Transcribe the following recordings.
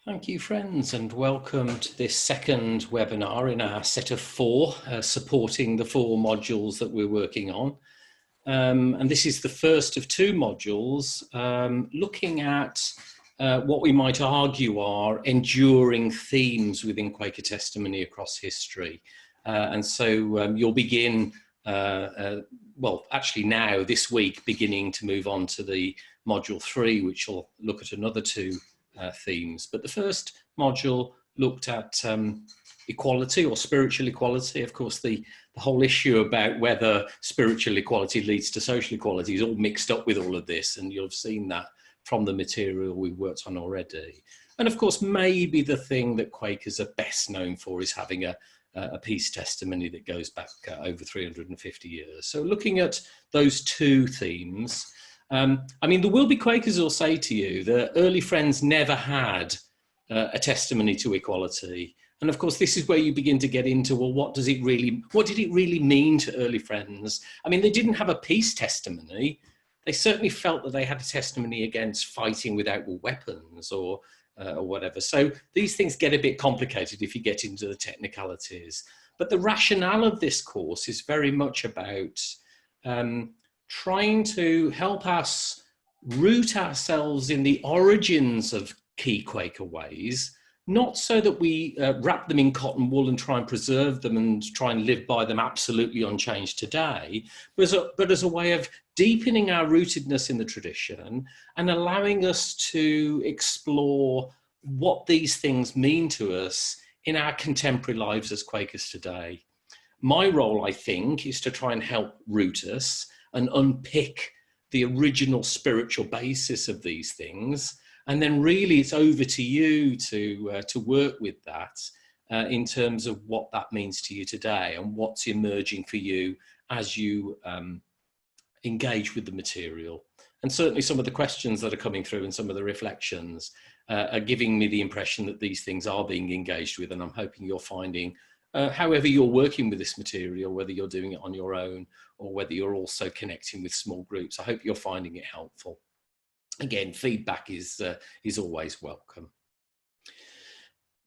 Thank you, friends, and welcome to this second webinar in our set of four, supporting the four modules that we're working on. And this is the first of two modules, looking at what we might argue are enduring themes within Quaker testimony across history. And so you'll begin, well, actually now, this week, beginning to move on to the module 3, which will look at another two themes. But the first module looked at equality or spiritual equality. Of course, the whole issue about whether spiritual equality leads to social equality is all mixed up with all of this, and you'll have seen that from the material we've worked on already. And of course, maybe the thing that Quakers are best known for is having a peace testimony that goes back over 350 years. So looking at those two themes, I mean, there will be Quakers who'll say to you that early friends never had a testimony to equality. And of course, this is where you begin to get into, well, what did it really mean to early friends? I mean, they didn't have a peace testimony. They certainly felt that they had a testimony against fighting without weapons or whatever. So these things get a bit complicated if you get into the technicalities. But the rationale of this course is very much about trying to help us root ourselves in the origins of key Quaker ways, not so that we wrap them in cotton wool and try and preserve them and try and live by them absolutely unchanged today, but as a way of deepening our rootedness in the tradition and allowing us to explore what these things mean to us in our contemporary lives as Quakers today. My role, I think, is to try and help root us and unpick the original spiritual basis of these things. And then really it's over to you to work with that in terms of what that means to you today and what's emerging for you as you engage with the material. And certainly some of the questions that are coming through and some of the reflections are giving me the impression that these things are being engaged with, and I'm hoping you're finding however you're working with this material, whether you're doing it on your own or whether you're also connecting with small groups, I hope you're finding it helpful. Again, feedback is always welcome.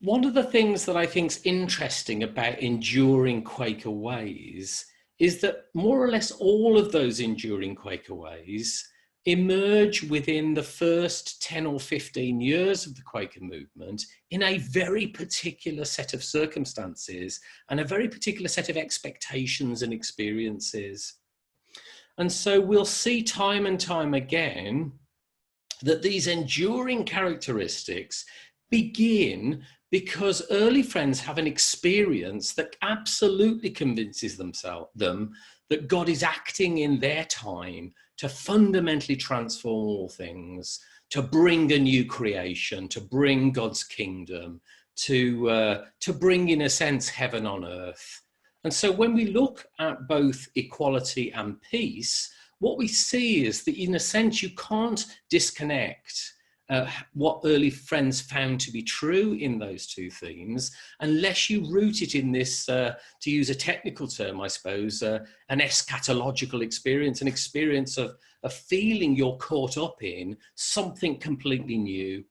One of the things that I think is interesting about enduring Quaker ways is that more or less all of those enduring Quaker ways emerge within the first 10 or 15 years of the Quaker movement in a very particular set of circumstances and a very particular set of expectations and experiences. And so we'll see time and time again that these enduring characteristics begin because early friends have an experience that absolutely convinces them that God is acting in their time to fundamentally transform all things, to bring a new creation, to bring God's kingdom, to bring, in a sense, heaven on earth. And so when we look at both equality and peace, what we see is that, in a sense, you can't disconnect what early friends found to be true in those two themes unless you root it in this, to use a technical term, I suppose, an eschatological experience, an experience of a feeling you're caught up in something completely new.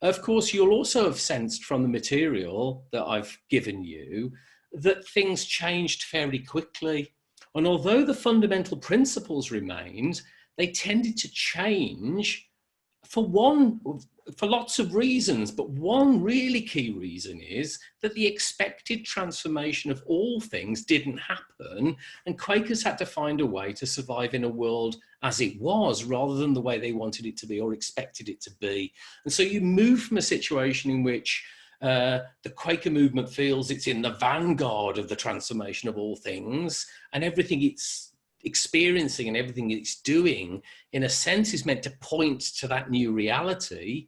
Of course, you'll also have sensed from the material that I've given you that things changed fairly quickly. And although the fundamental principles remained, they tended to change for lots of reasons, but one really key reason is that the expected transformation of all things didn't happen, and Quakers had to find a way to survive in a world as it was rather than the way they wanted it to be or expected it to be. And so you move from a situation in which the Quaker movement feels it's in the vanguard of the transformation of all things, and everything it's experiencing and everything it's doing, in a sense, is meant to point to that new reality.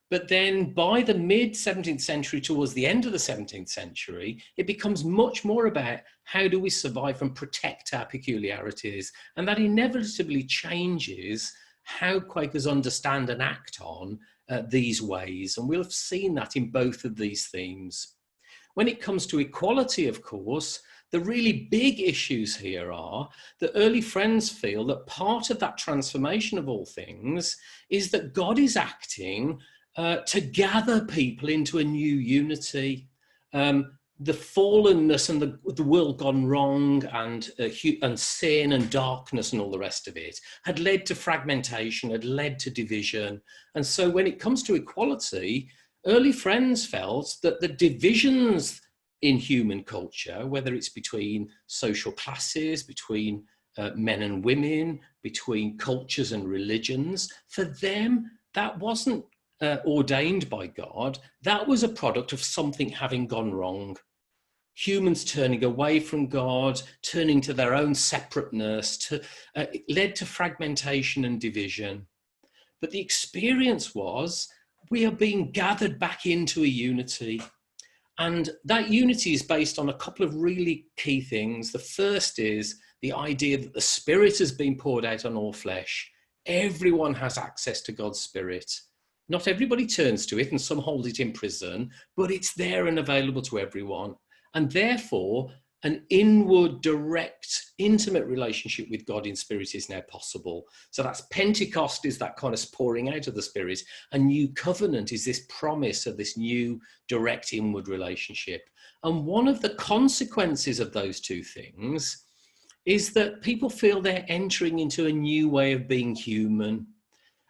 But then by the mid-17th century, towards the end of the 17th century, it becomes much more about how do we survive and protect our peculiarities. And that inevitably changes how Quakers understand and act on these ways. And we'll have seen that in both of these themes. When it comes to equality, of course, the really big issues here are that early friends feel that part of that transformation of all things is that God is acting to gather people into a new unity. The fallenness and the world gone wrong and sin and darkness and all the rest of it had led to fragmentation, had led to division. And so when it comes to equality, early friends felt that the divisions in human culture, whether it's between social classes, between men and women, between cultures and religions, for them, that wasn't ordained by God. That was a product of something having gone wrong. Humans turning away from God, turning to their own separateness, it led to fragmentation and division. But the experience was we are being gathered back into a unity. And that unity is based on a couple of really key things. The first is the idea that the Spirit has been poured out on all flesh. Everyone has access to God's Spirit. Not everybody turns to it, and some hold it in prison, but it's there and available to everyone. And therefore, an inward, direct, intimate relationship with God in spirit is now possible. So that's Pentecost, is that kind of pouring out of the Spirit. A new covenant is this promise of this new, direct, inward relationship. And one of the consequences of those two things is that people feel they're entering into a new way of being human.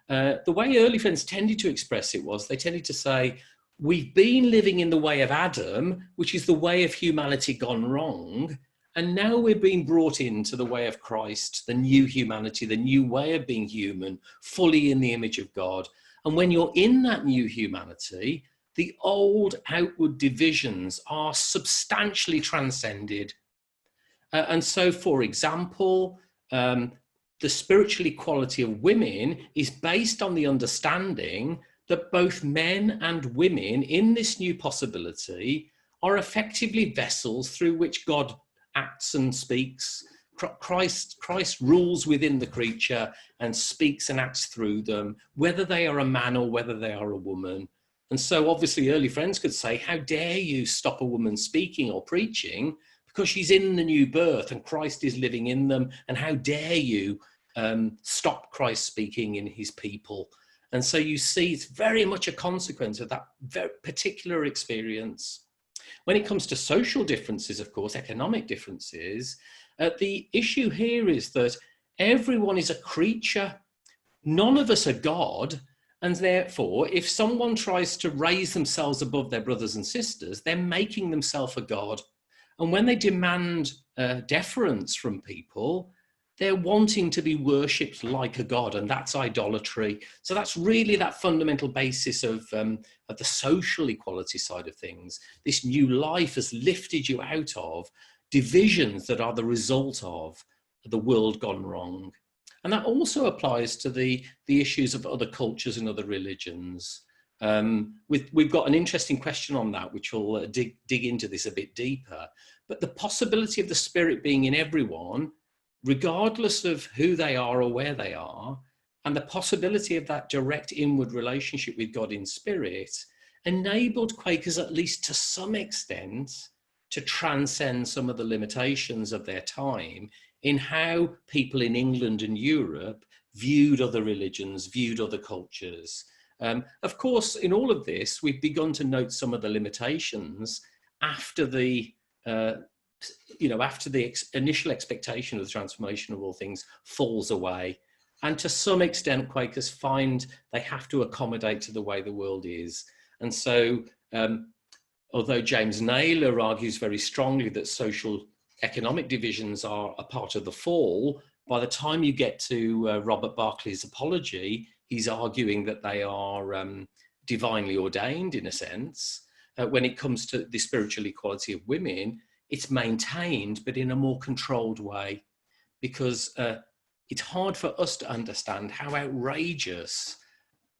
The way early friends tended to express it was they tended to say, we've been living in the way of Adam, which is the way of humanity gone wrong. And now we're being brought into the way of Christ, the new humanity, the new way of being human, fully in the image of God. And when you're in that new humanity, the old outward divisions are substantially transcended. And so, for example, the spiritual equality of women is based on the understanding that both men and women in this new possibility are effectively vessels through which God acts and speaks. Christ rules within the creature and speaks and acts through them, whether they are a man or whether they are a woman. And so obviously early friends could say, how dare you stop a woman speaking or preaching, because she's in the new birth and Christ is living in them, and how dare you stop Christ speaking in his people. And so you see it's very much a consequence of that very particular experience. When it comes to social differences, of course, economic differences, the issue here is that everyone is a creature. None of us are God. And therefore, if someone tries to raise themselves above their brothers and sisters, they're making themselves a God. And when they demand deference from people, they're wanting to be worshipped like a god, and that's idolatry. So that's really that fundamental basis of the social equality side of things. This new life has lifted you out of divisions that are the result of the world gone wrong. And that also applies to the issues of other cultures and other religions. We've got an interesting question on that, which will dig into this a bit deeper. But the possibility of the Spirit being in everyone, regardless of who they are or where they are, and the possibility of that direct inward relationship with God in spirit, enabled Quakers, at least to some extent, to transcend some of the limitations of their time in how people in England and Europe viewed other religions, viewed other cultures. Of course, in all of this, we've begun to note some of the limitations after the initial expectation of the transformation of all things falls away. And to some extent, Quakers find they have to accommodate to the way the world is. And so, although James Naylor argues very strongly that social economic divisions are a part of the fall, by the time you get to Robert Barclay's Apology, he's arguing that they are divinely ordained in a sense. When it comes to the spiritual equality of women, it's maintained, but in a more controlled way, because it's hard for us to understand how outrageous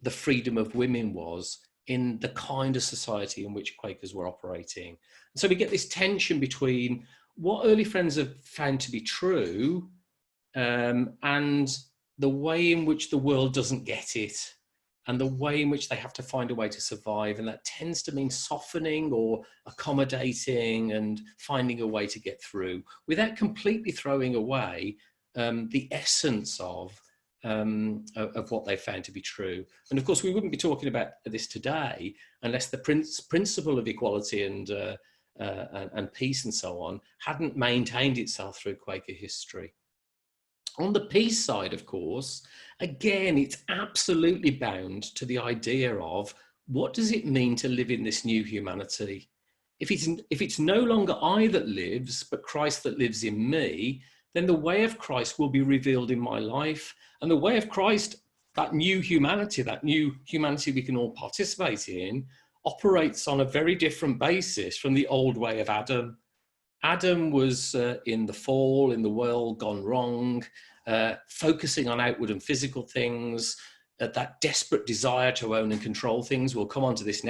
the freedom of women was in the kind of society in which Quakers were operating. So we get this tension between what early friends have found to be true and the way in which the world doesn't get it, and the way in which they have to find a way to survive. And that tends to mean softening or accommodating and finding a way to get through without completely throwing away the essence of of what they found to be true. And of course, we wouldn't be talking about this today unless the principle of equality and peace and so on hadn't maintained itself through Quaker history. On the peace side, of course, again, it's absolutely bound to the idea of what does it mean to live in this new humanity? If it's no longer I that lives, but Christ that lives in me, then the way of Christ will be revealed in my life. And the way of Christ, that new humanity we can all participate in, operates on a very different basis from the old way of Adam. Adam was in the fall, in the world gone wrong, focusing on outward and physical things, that desperate desire to own and control things. We'll come on to this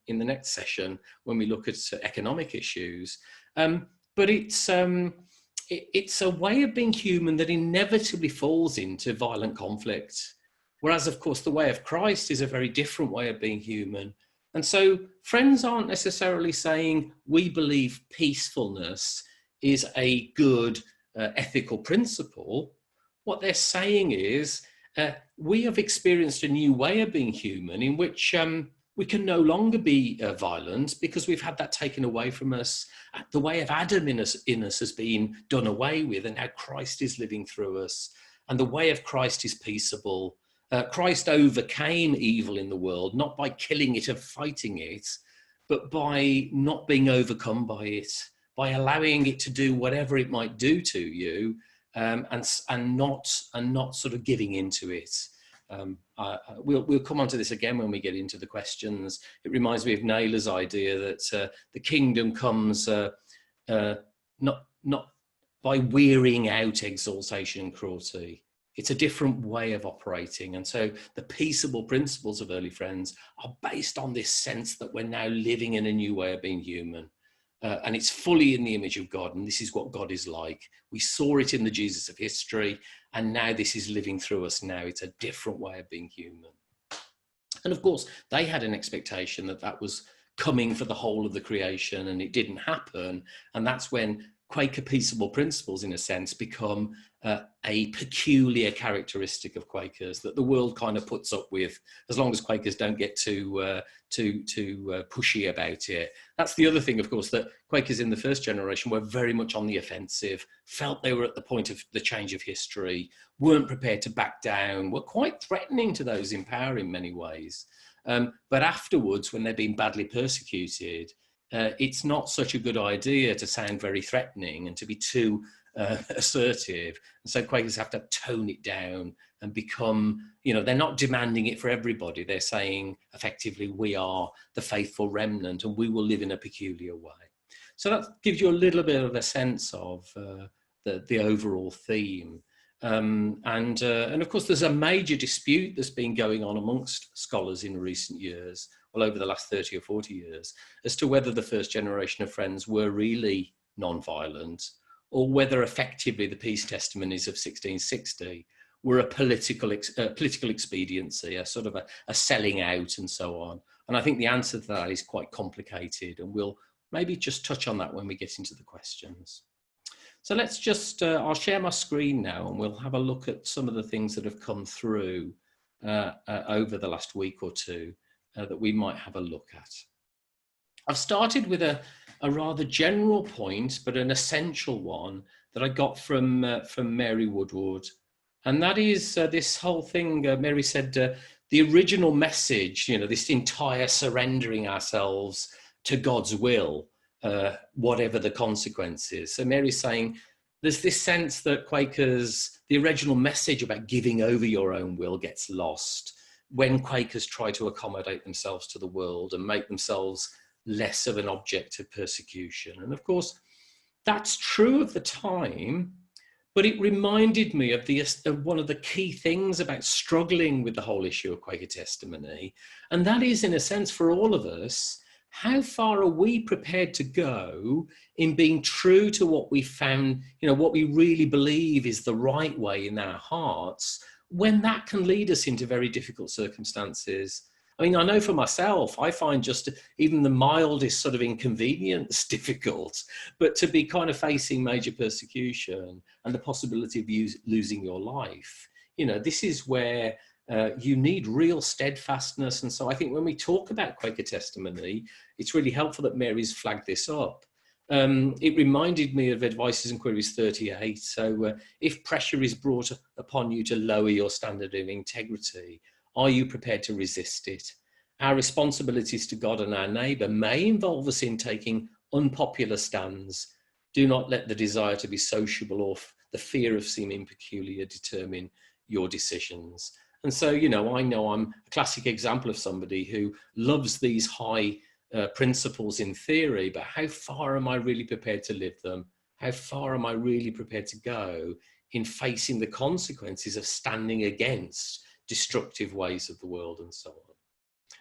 in the next session when we look at economic issues. But it's a way of being human that inevitably falls into violent conflict. Whereas, of course, the way of Christ is a very different way of being human. And so friends aren't necessarily saying we believe peacefulness is a good ethical principle. What they're saying is we have experienced a new way of being human in which we can no longer be violent because we've had that taken away from us. The way of Adam in us has been done away with, and now Christ is living through us. And the way of Christ is peaceable. Christ overcame evil in the world, not by killing it and fighting it, but by not being overcome by it, by allowing it to do whatever it might do to you, and not sort of giving into it. We'll come on to this again when we get into the questions. It reminds me of Naylor's idea that the kingdom comes not by wearing out exaltation and cruelty. It's a different way of operating. And so the peaceable principles of early friends are based on this sense that we're now living in a new way of being human. And it's fully in the image of God. And this is what God is like. We saw it in the Jesus of history. And now this is living through us now. It's a different way of being human. And of course, they had an expectation that that was coming for the whole of the creation, and it didn't happen. And that's when Quaker peaceable principles, in a sense, become a peculiar characteristic of Quakers that the world kind of puts up with, as long as Quakers don't get too pushy about it. That's the other thing, of course, that Quakers in the first generation were very much on the offensive, felt they were at the point of the change of history, weren't prepared to back down, were quite threatening to those in power in many ways. But afterwards, when they're being badly persecuted, it's not such a good idea to sound very threatening and to be too assertive. And so Quakers have to tone it down and become, they're not demanding it for everybody. They're saying effectively, we are the faithful remnant and we will live in a peculiar way. So that gives you a little bit of a sense of the overall theme. And of course, there's a major dispute that's been going on amongst scholars in recent years, well, over the last 30 or 40 years, as to whether the first generation of Friends were really non-violent, or whether effectively the peace testimonies of 1660 were a political expediency, a sort of a selling out and so on. And I think the answer to that is quite complicated, and we'll maybe just touch on that when we get into the questions. So let's just, I'll share my screen now and we'll have a look at some of the things that have come through over the last week or two that we might have a look at. I've started with a rather general point, but an essential one that I got from Mary Woodward. And that is this whole thing, Mary said, the original message, this entire surrendering ourselves to God's will, whatever the consequences. So Mary's saying there's this sense that Quakers, the original message about giving over your own will gets lost when Quakers try to accommodate themselves to the world and make themselves less of an object of persecution. And of course, that's true of the time, but it reminded me of one of the key things about struggling with the whole issue of Quaker testimony. And that is, in a sense, for all of us, how far are we prepared to go in being true to what we found, what we really believe is the right way in our hearts, when that can lead us into very difficult circumstances? I mean, I know for myself, I find just even the mildest sort of inconvenience difficult, but to be kind of facing major persecution and the possibility of losing your life this is where you need real steadfastness. And so I think when we talk about Quaker testimony, it's really helpful that Mary's flagged this up. It reminded me of Advices and Queries 38. So if pressure is brought upon you to lower your standard of integrity, are you prepared to resist it? Our responsibilities to God and our neighbour may involve us in taking unpopular stands. Do not let the desire to be sociable or the fear of seeming peculiar determine your decisions. And so, I know I'm a classic example of somebody who loves these high principles in theory, but how far am I really prepared to live them? How far am I really prepared to go in facing the consequences of standing against destructive ways of the world and so on?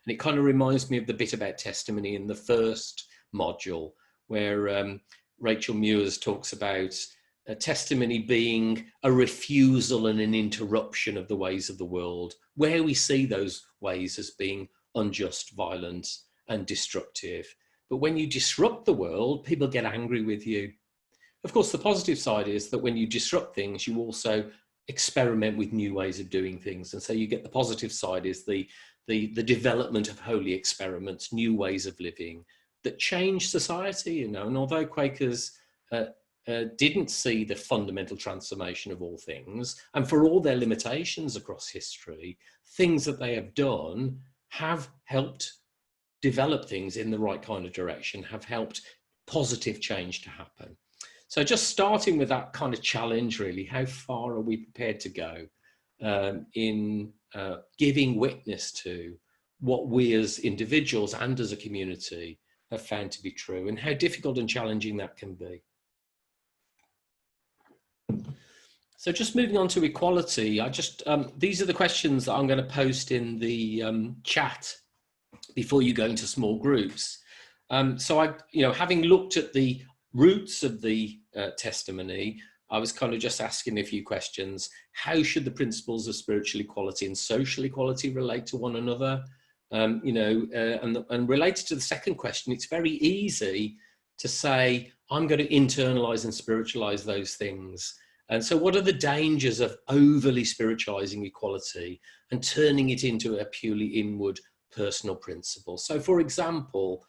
And it kind of reminds me of the bit about testimony in the first module, where Rachel Muirs talks about testimony being a refusal and an interruption of the ways of the world, where we see those ways as being unjust, violent, and destructive. But when you disrupt the world, people get angry with you. Of course, the positive side is that when you disrupt things, you also experiment with new ways of doing things. And so you get the positive side is the development of holy experiments, new ways of living that change society, And although Quakers didn't see the fundamental transformation of all things, and for all their limitations across history, things that they have done have helped develop things in the right kind of direction, have helped positive change to happen. So just starting with that kind of challenge, really, how far are we prepared to go in giving witness to what we as individuals and as a community have found to be true, and how difficult and challenging that can be. So just moving on to equality, these are the questions that I'm going to post in the chat before you go into small groups. So having looked at the roots of the testimony, I was kind of just asking a few questions. How should the principles of spiritual equality and social equality relate to one another? And related to the second question, it's very easy to say, I'm going to internalize and spiritualize those things. And so what are the dangers of overly spiritualizing equality and turning it into a purely inward personal principle? So for example,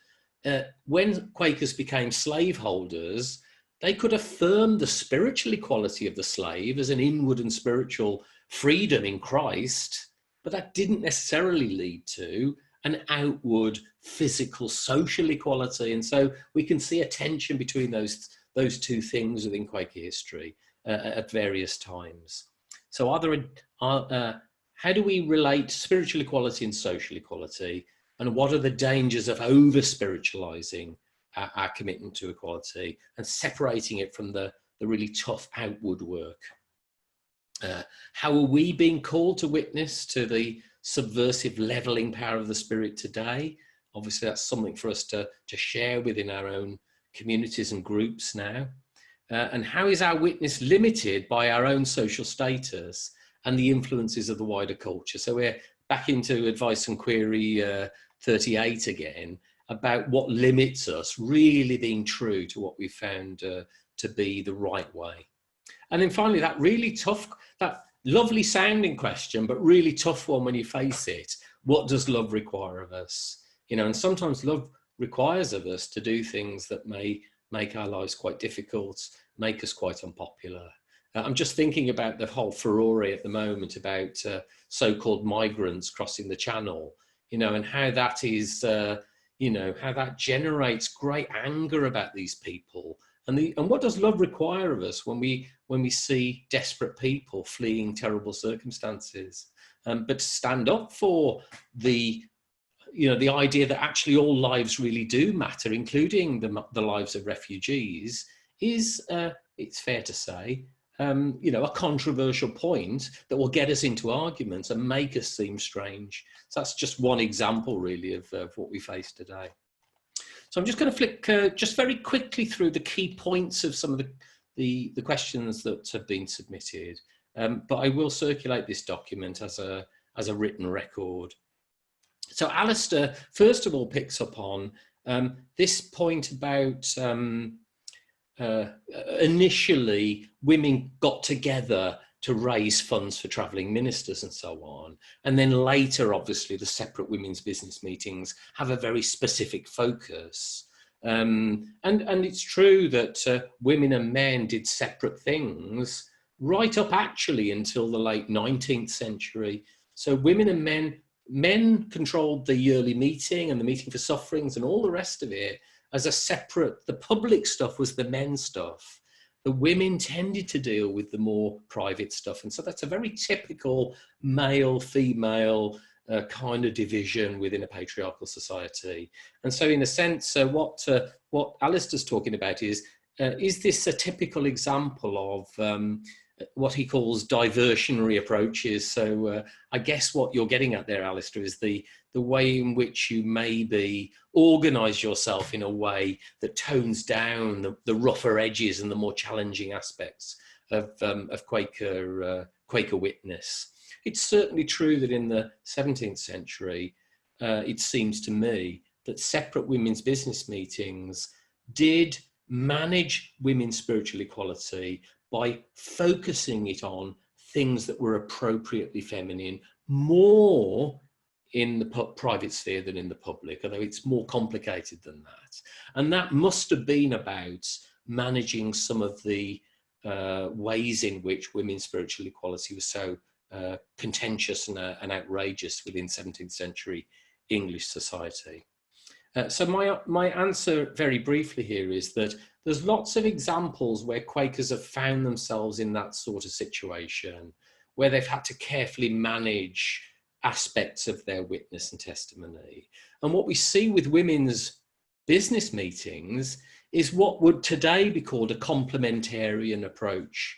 when Quakers became slaveholders, they could affirm the spiritual equality of the slave as an inward and spiritual freedom in Christ, but that didn't necessarily lead to an outward physical social equality. And so we can see a tension between those two things within Quaker history at various times. So how do we relate spiritual equality and social equality? And what are the dangers of over-spiritualizing our commitment to equality and separating it from the really tough outward work? How are we being called to witness to the subversive leveling power of the Spirit today? Obviously, that's something for us to share within our own communities and groups now. And how is our witness limited by our own social status and the influences of the wider culture? So we're back into Advice and Query 38 again, about what limits us really being true to what we found to be the right way. And then finally, that really tough, that lovely sounding question, but really tough one when you face it. What does love require of us? And sometimes love requires of us to do things that may make our lives quite difficult, make us quite unpopular. I'm just thinking about the whole furore at the moment about so-called migrants crossing the channel, and how that is, how that generates great anger about these people. And what does love require of us when we see desperate people fleeing terrible circumstances? But to stand up for the idea that actually all lives really do matter, including the lives of refugees, is, it's fair to say, a controversial point that will get us into arguments and make us seem strange. So that's just one example, really, of what we face today. So I'm just going to flick just very quickly through the key points of some of the questions that have been submitted, but I will circulate this document as a written record. So Alistair, first of all, picks up on this point about initially women got together to raise funds for travelling ministers and so on. And then later, obviously, the separate women's business meetings have a very specific focus. And it's true that women and men did separate things right up actually until the late 19th century. So women and men controlled the yearly meeting and the meeting for sufferings and all the rest of it as a separate, the public stuff was the men's stuff. The women tended to deal with the more private stuff. And so that's a very typical male-female kind of division within a patriarchal society. And so in a sense, what Alistair's talking about is this a typical example of what he calls diversionary approaches? So I guess what you're getting at there, Alistair, is the way in which you maybe organise yourself in a way that tones down the rougher edges and the more challenging aspects of Quaker witness. It's certainly true that in the 17th century, it seems to me that separate women's business meetings did manage women's spiritual equality by focusing it on things that were appropriately feminine, more in the private sphere than in the public, although it's more complicated than that. And that must have been about managing some of the ways in which women's spiritual equality was so contentious and outrageous within 17th century English society. So my answer very briefly here is that there's lots of examples where Quakers have found themselves in that sort of situation, where they've had to carefully manage aspects of their witness and testimony. And what we see with women's business meetings is what would today be called a complementarian approach.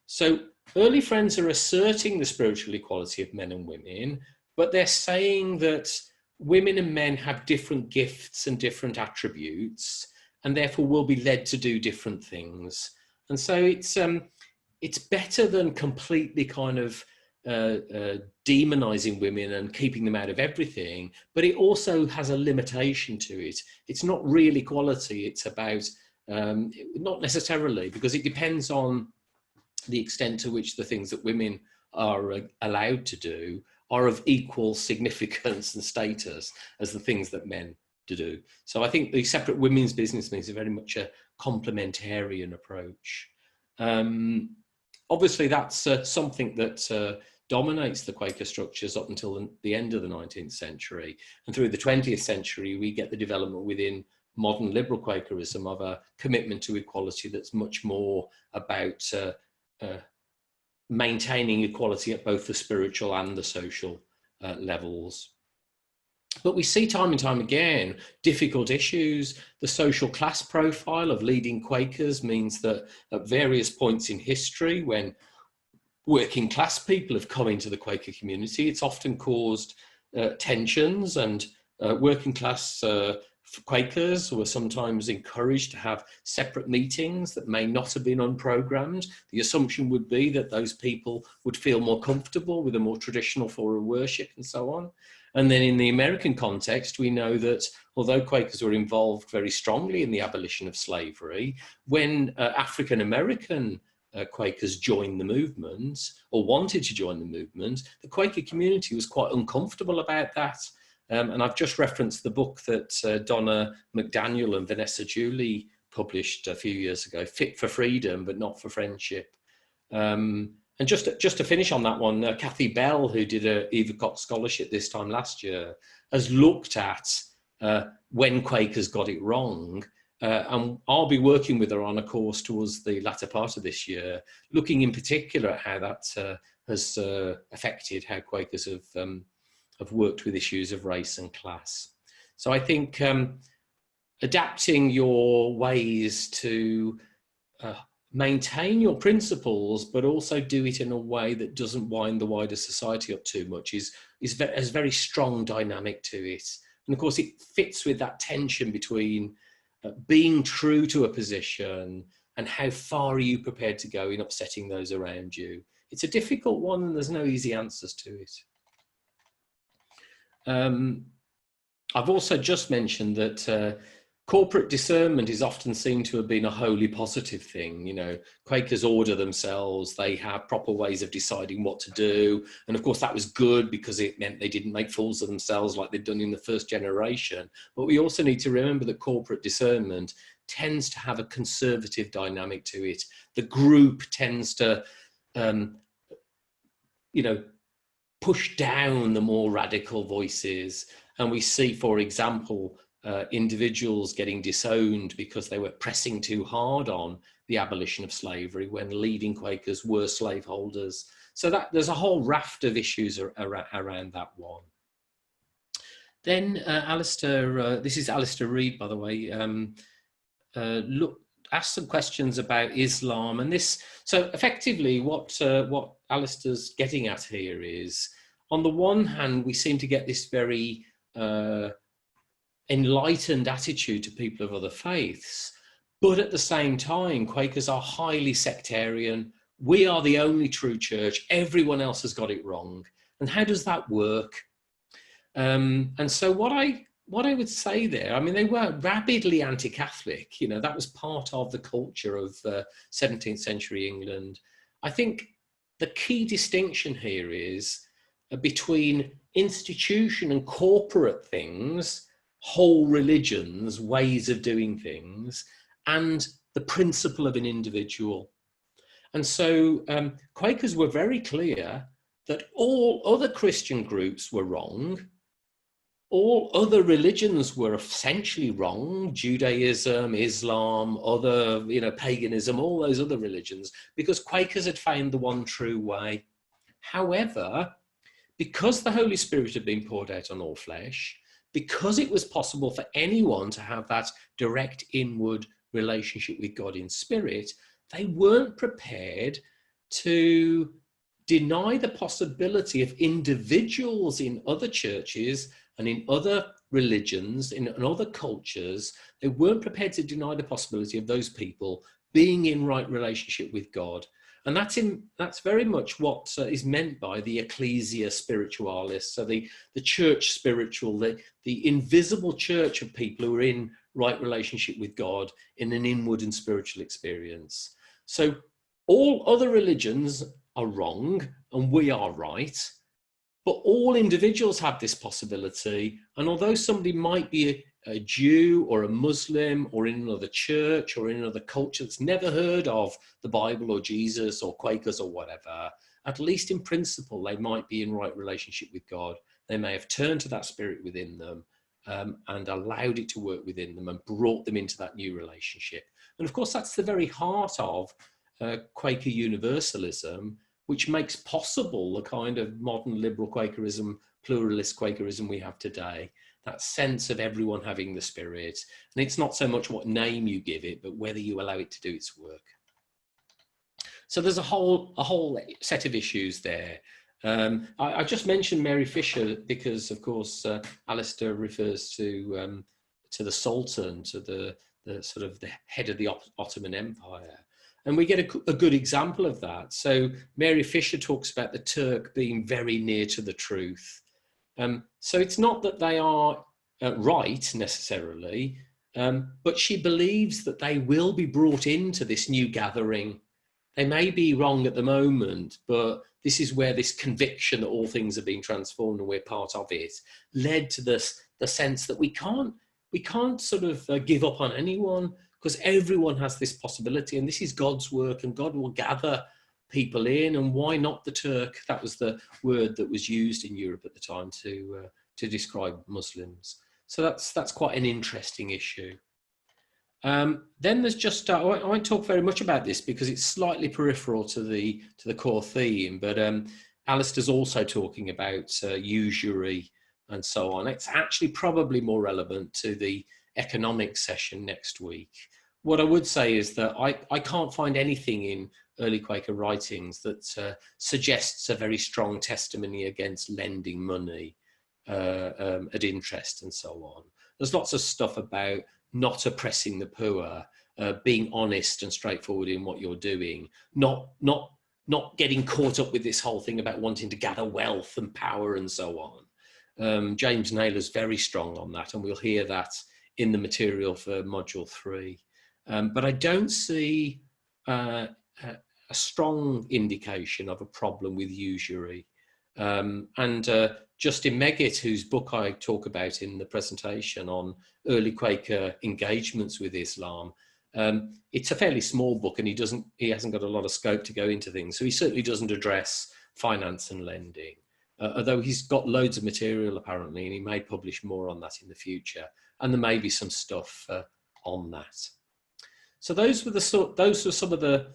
So early friends are asserting the spiritual equality of men and women, but they're saying that women and men have different gifts and different attributes, and therefore will be led to do different things. And so it's better than completely kind of demonizing women and keeping them out of everything, but it also has a limitation to it. It's not real equality. It's about, not necessarily, because it depends on the extent to which the things that women are allowed to do are of equal significance and status as the things that men do. So I think the separate women's business means very much a complementarian approach. Obviously, that's something that dominates the Quaker structures up until the end of the 19th century. And through the 20th century, we get the development within modern liberal Quakerism of a commitment to equality that's much more about maintaining equality at both the spiritual and the social levels. But we see time and time again difficult issues. The social class profile of leading Quakers means that at various points in history, when working class people have come into the Quaker community, it's often caused tensions, and working class Quakers were sometimes encouraged to have separate meetings that may not have been unprogrammed. The assumption would be that those people would feel more comfortable with a more traditional form of worship and so on. And then in the American context, we know that although Quakers were involved very strongly in the abolition of slavery, when African-American Quakers joined the movement or wanted to join the movement, the Quaker community was quite uncomfortable about that. And I've just referenced the book that Donna McDaniel and Vanessa Julie published a few years ago, Fit for Freedom, but Not for Friendship. And just to finish on that one, Kathy Bell, who did a Eva Cox Scholarship this time last year, has looked at when Quakers got it wrong. And I'll be working with her on a course towards the latter part of this year, looking in particular at how that has affected how Quakers have worked with issues of race and class. So I think adapting your ways to maintain your principles, but also do it in a way that doesn't wind the wider society up too much has a very strong dynamic to it. And of course, it fits with that tension between being true to a position and how far are you prepared to go in upsetting those around you. It's a difficult one, and there's no easy answers to it. I've also just mentioned that corporate discernment is often seen to have been a wholly positive thing. You know, Quakers order themselves, they have proper ways of deciding what to do. And of course, that was good because it meant they didn't make fools of themselves like they'd done in the first generation. But we also need to remember that corporate discernment tends to have a conservative dynamic to it. The group tends to, you know, push down the more radical voices. And we see, for example, individuals getting disowned because they were pressing too hard on the abolition of slavery when leading Quakers were slaveholders. So that there's a whole raft of issues around that one. Then Alistair, this is Alistair Reid, by the way, asked some questions about Islam, and this. So effectively, what Alistair's getting at here is, on the one hand, we seem to get this very enlightened attitude to people of other faiths, but at the same time, Quakers are highly sectarian. We are the only true church. Everyone else has got it wrong. And how does that work? And so what I would say there, I mean, they were rabidly anti-Catholic. You know, that was part of the culture of 17th century England. I think the key distinction here is between institution and corporate things, whole religions, ways of doing things, and the principle of an individual. And so Quakers were very clear that all other Christian groups were wrong. All other religions were essentially wrong: Judaism, Islam, other, you know, paganism, all those other religions, because Quakers had found the one true way. However, because the Holy Spirit had been poured out on all flesh, because it was possible for anyone to have that direct inward relationship with God in spirit, they weren't prepared to deny the possibility of individuals in other churches and in other religions, in other cultures. They weren't prepared to deny the possibility of those people being in right relationship with God. And that's very much what is meant by the ecclesia spiritualis, so the church spiritual, the invisible church of people who are in right relationship with God in an inward and spiritual experience. So all other religions are wrong and we are right, but all individuals have this possibility. And although somebody might be a Jew or a Muslim or in another church or in another culture that's never heard of the Bible or Jesus or Quakers or whatever, at least in principle, they might be in right relationship with God. They may have turned to that spirit within them and allowed it to work within them and brought them into that new relationship. And of course, that's the very heart of Quaker universalism, which makes possible the kind of modern liberal Quakerism, pluralist Quakerism we have today. That sense of everyone having the spirit. And it's not so much what name you give it, but whether you allow it to do its work. So there's a whole set of issues there. I just mentioned Mary Fisher because, of course, Alistair refers to the Sultan, to the sort of the head of the Ottoman Empire. And we get a good example of that. So Mary Fisher talks about the Turk being very near to the truth. So it's not that they are right necessarily, but she believes that they will be brought into this new gathering. They may be wrong at the moment, but this is where this conviction that all things are being transformed and we're part of it led to the sense that we can't sort of give up on anyone, because everyone has this possibility and this is God's work and God will gather people in. And why not the Turk? That was the word that was used in Europe at the time to describe Muslims. So that's quite an interesting issue. Then there's just I won't talk very much about this because it's slightly peripheral to the core theme, but Alistair's also talking about usury and so on. It's actually probably more relevant to the economic session next week. What I would say is that I can't find anything in early Quaker writings that suggests a very strong testimony against lending money at interest and so on. There's lots of stuff about not oppressing the poor, being honest and straightforward in what you're doing, not getting caught up with this whole thing about wanting to gather wealth and power and so on. James Naylor's very strong on that, and we'll hear that in the material for module 3. But I don't see a strong indication of a problem with usury. Justin Meggitt, whose book I talk about in the presentation on early Quaker engagements with Islam, it's a fairly small book, and he hasn't got a lot of scope to go into things. So he certainly doesn't address finance and lending, although he's got loads of material apparently, and he may publish more on that in the future. And there may be some stuff on that. So those were some of the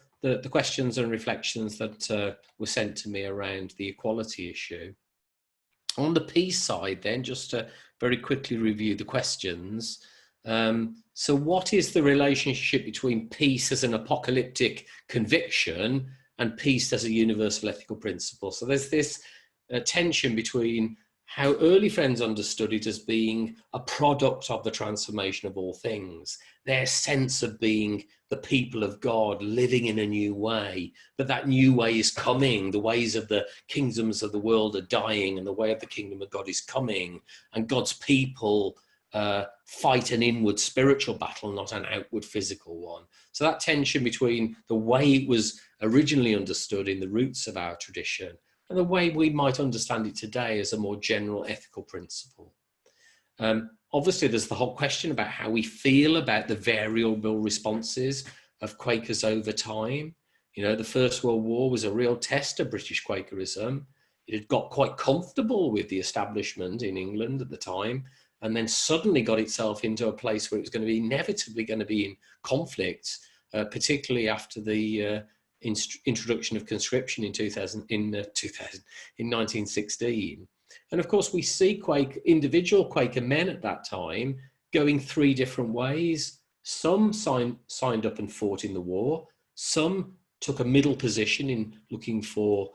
questions and reflections that were sent to me around the equality issue. On the peace side then, just to very quickly review the questions. So what is the relationship between peace as an apocalyptic conviction and peace as a universal ethical principle? So there's this tension between how early friends understood it as being a product of the transformation of all things, their sense of being the people of God living in a new way, but that new way is coming. The ways of the kingdoms of the world are dying, and the way of the kingdom of God is coming, and God's people fight an inward spiritual battle, not an outward physical one. So that tension between the way it was originally understood in the roots of our tradition and the way we might understand it today as a more general ethical principle. Obviously, there's the whole question about how we feel about the variable responses of Quakers over time. You know, the First World War was a real test of British Quakerism. It had got quite comfortable with the establishment in England at the time, and then suddenly got itself into a place where it was going to be inevitably going to be in conflict, particularly after the introduction of conscription in 1916. And of course, we see individual Quaker men at that time going 3 different ways. Some signed up and fought in the war. Some took a middle position in looking for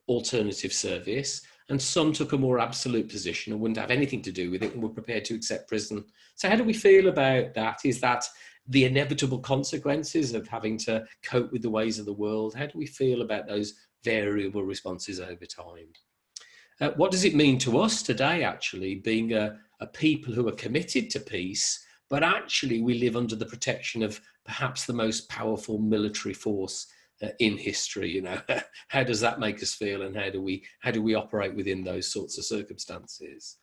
alternative service. And some took a more absolute position and wouldn't have anything to do with it and were prepared to accept prison. So how do we feel about that? Is that the inevitable consequences of having to cope with the ways of the world? How do we feel about those variable responses over time? What does it mean to us today, actually, being a people who are committed to peace, but actually we live under the protection of perhaps the most powerful military force in history? You know, how does that make us feel, and how do we operate within those sorts of circumstances?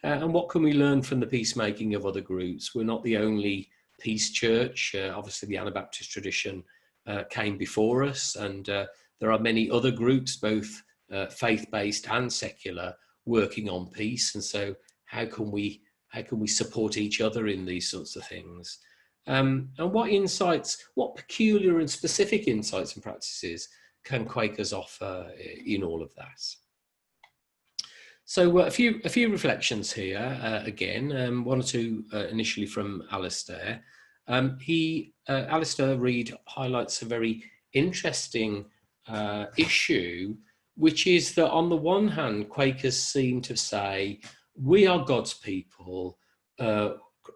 And what can we learn from the peacemaking of other groups? We're not the only peace church. Obviously, the Anabaptist tradition came before us, and there are many other groups, both faith-based and secular, working on peace. And so how can we support each other in these sorts of things? And what peculiar and specific insights and practices can Quakers offer in all of that? So a few reflections here, again, 1 or 2 initially from Alistair. Alistair Reid highlights a very interesting issue, which is that on the one hand, Quakers seem to say, we are God's people,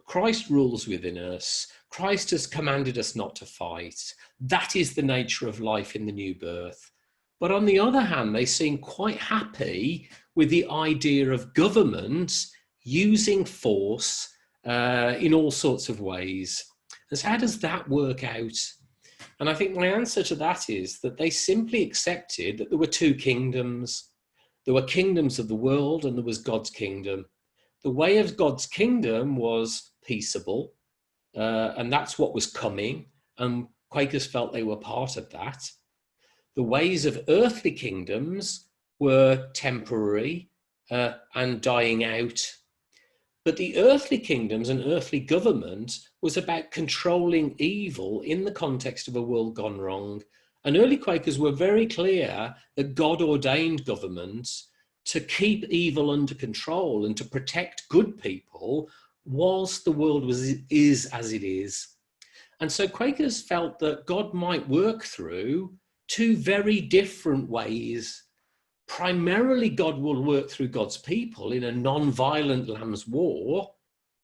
Christ rules within us, Christ has commanded us not to fight, that is the nature of life in the new birth. But on the other hand, they seem quite happy with the idea of government using force in all sorts of ways. And so how does that work out? And I think my answer to that is that they simply accepted that there were 2 kingdoms. There were kingdoms of the world, and there was God's kingdom. The way of God's kingdom was peaceable, and that's what was coming, and Quakers felt they were part of that. The ways of earthly kingdoms were temporary and dying out. But the earthly kingdoms and earthly government was about controlling evil in the context of a world gone wrong. And early Quakers were very clear that God ordained government to keep evil under control and to protect good people whilst the world is as it is. And so Quakers felt that God might work through 2 very different ways. Primarily, God will work through God's people in a non-violent Lamb's War,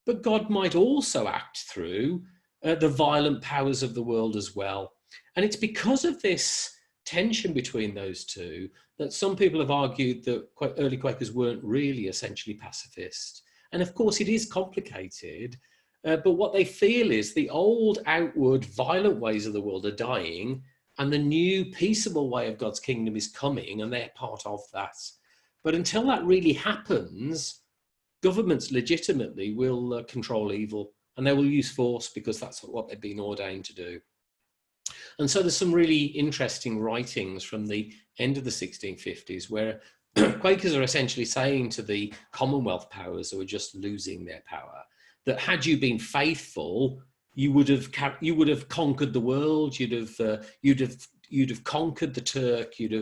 but God might also act through the violent powers of the world as well. And it's because of this tension between those 2 that some people have argued that early Quakers weren't really essentially pacifist. And of course, it is complicated, but what they feel is the old outward violent ways of the world are dying, and the new peaceable way of God's kingdom is coming, and they're part of that. But until that really happens, governments legitimately will control evil, and they will use force because that's what they've been ordained to do. And so there's some really interesting writings from the end of the 1650s where Quakers are essentially saying to the Commonwealth powers who are just losing their power that had you been faithful, you would have conquered the world. You'd have conquered the Turk. You'd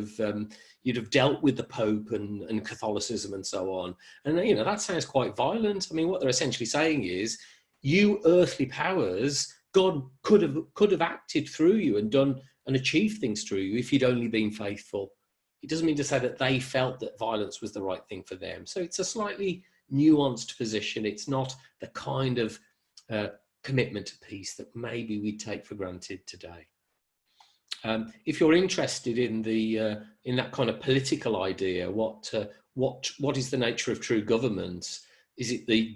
have dealt with the Pope and Catholicism and so on. And that sounds quite violent. I mean, what they're essentially saying is, you earthly powers, God could have acted through you and done and achieved things through you if you'd only been faithful. It doesn't mean to say that they felt that violence was the right thing for them. So it's a slightly nuanced position. It's not the kind of commitment to peace that maybe we take for granted today. If you're interested in in that kind of political idea, what is the nature of true government? Is it the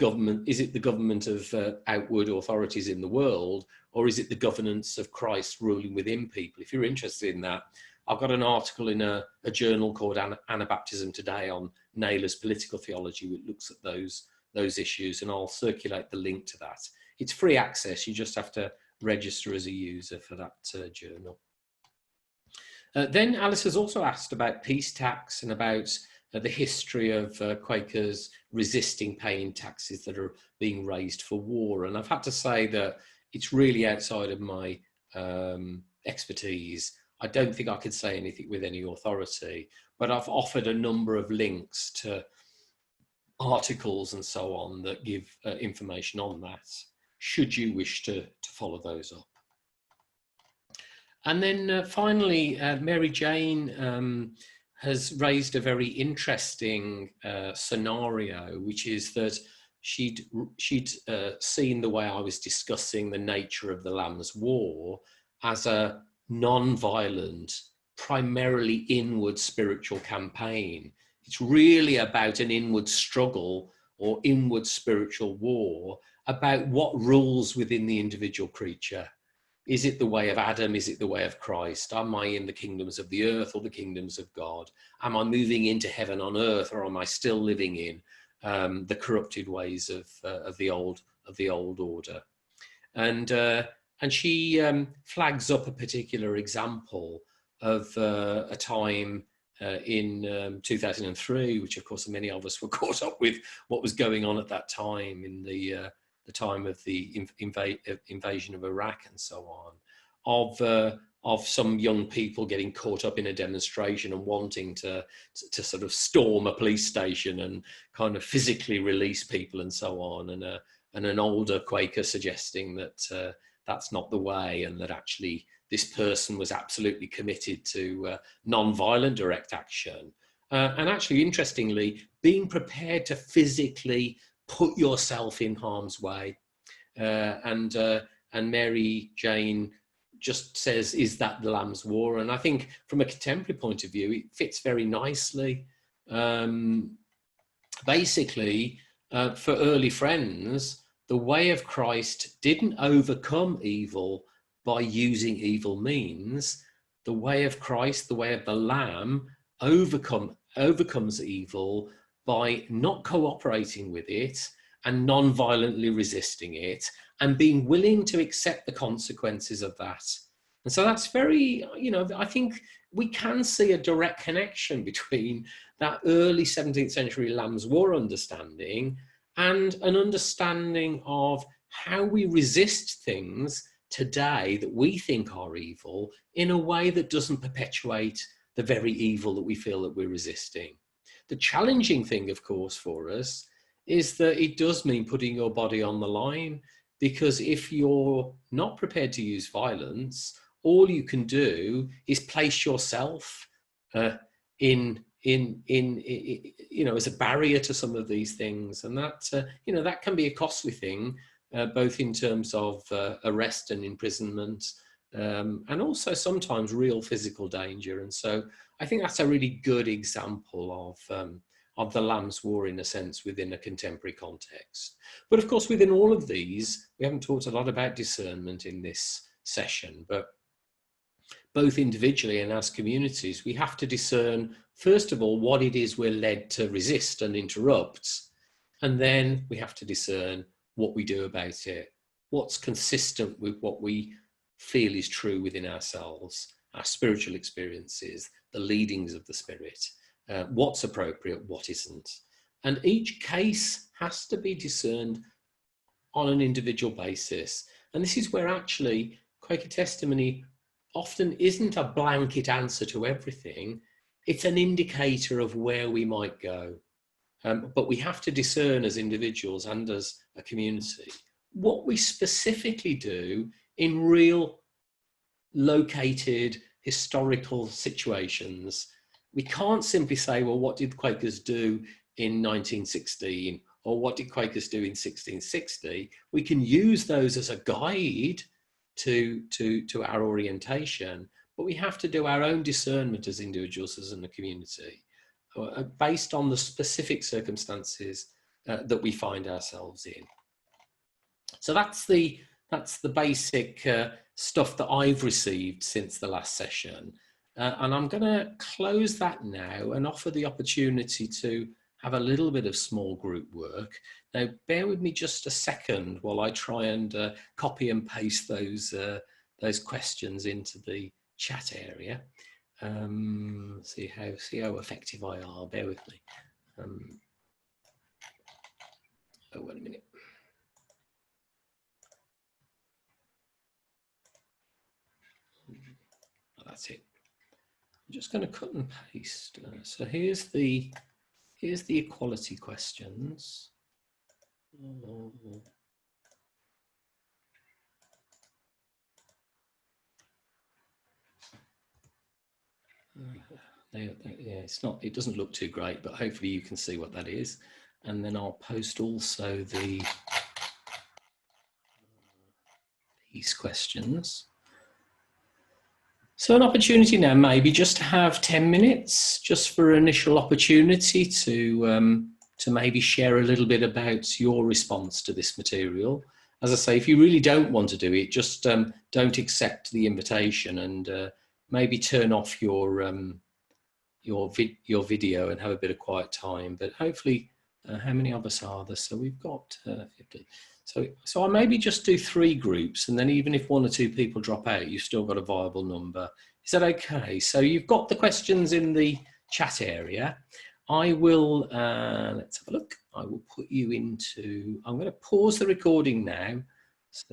government of outward authorities in the world, or is it the governance of Christ ruling within people? If you're interested in that, I've got an article in a journal called Anabaptism Today on Naylor's political theology, which looks at those issues, and I'll circulate the link to that. It's free access. You just have to register as a user for that journal. Then Alice has also asked about peace tax and about the history of Quakers resisting paying taxes that are being raised for war. And I've had to say that it's really outside of my expertise. I don't think I could say anything with any authority, but I've offered a number of links to articles and so on that give information on that, should you wish to follow those up. And then finally, Mary Jane has raised a very interesting scenario, which is that she'd seen the way I was discussing the nature of the Lamb's War as a non-violent, primarily inward spiritual campaign. It's really about an inward struggle or inward spiritual war about what rules within the individual creature. Is it the way of Adam? Is it the way of Christ? Am I in the kingdoms of the earth or the kingdoms of God? Am I moving into heaven on earth, or am I still living in the corrupted ways of the old order? And she flags up a particular example of a time in 2003, which of course many of us were caught up with what was going on at that time in the time of the invasion of Iraq and so on, of some young people getting caught up in a demonstration and wanting to sort of storm a police station and kind of physically release people and so on, and an older Quaker suggesting that that's not the way, and that actually this person was absolutely committed to non-violent direct action. And actually, interestingly, being prepared to physically put yourself in harm's way. And Mary Jane just says, is that the Lamb's War? And I think from a contemporary point of view, it fits very nicely. Basically, for early friends, the way of Christ didn't overcome evil by using evil means. The way of Christ, the way of the Lamb, overcomes evil by not cooperating with it and non-violently resisting it and being willing to accept the consequences of that. And so that's very, I think we can see a direct connection between that early 17th century Lamb's War understanding and an understanding of how we resist things today that we think are evil in a way that doesn't perpetuate the very evil that we feel that we're resisting. The challenging thing, of course, for us is that it does mean putting your body on the line, because if you're not prepared to use violence, all you can do is place yourself in as a barrier to some of these things, and that that can be a costly thing, both in terms of arrest and imprisonment, and also sometimes real physical danger. And so I think that's a really good example of the Lamb's War, in a sense, within a contemporary context. But of course, within all of these, we haven't talked a lot about discernment in this session, but both individually and as communities, we have to discern, first of all, what it is we're led to resist and interrupt. And then we have to discern what we do about it, what's consistent with what we feel is true within ourselves, our spiritual experiences, the leadings of the spirit, what's appropriate, what isn't. And each case has to be discerned on an individual basis. And this is where actually Quaker testimony often isn't a blanket answer to everything. It's an indicator of where we might go. But we have to discern as individuals and as a community what we specifically do in real located historical situations. We can't simply say, well, what did Quakers do in 1916? Or what did Quakers do in 1660? We can use those as a guide to our orientation, but we have to do our own discernment as individuals, as in a community, based on the specific circumstances that we find ourselves in. So that's the basic stuff that I've received since the last session. And I'm going to close that now and offer the opportunity to have a little bit of small group work. Now, bear with me just a second while I try and copy and paste those questions into the chat area. See how effective I are. Bear with me. Oh, wait a minute. Oh, that's it. I'm just going to cut and paste. So here's the equality questions. Yeah, it doesn't look too great, but hopefully you can see what that is. And then I'll post also these questions. So an opportunity now, maybe just to have 10 minutes, just for initial opportunity to maybe share a little bit about your response to this material. As I say, if you really don't want to do it, just don't accept the invitation, and maybe turn off your video and have a bit of quiet time. But hopefully, how many of us are there? So we've got 50. So I'll maybe just do 3 groups, and then even if 1 or 2 people drop out, you've still got a viable number. Is that okay? So you've got the questions in the chat area. I will, let's have a look. I will put you into, I'm going to pause the recording now. So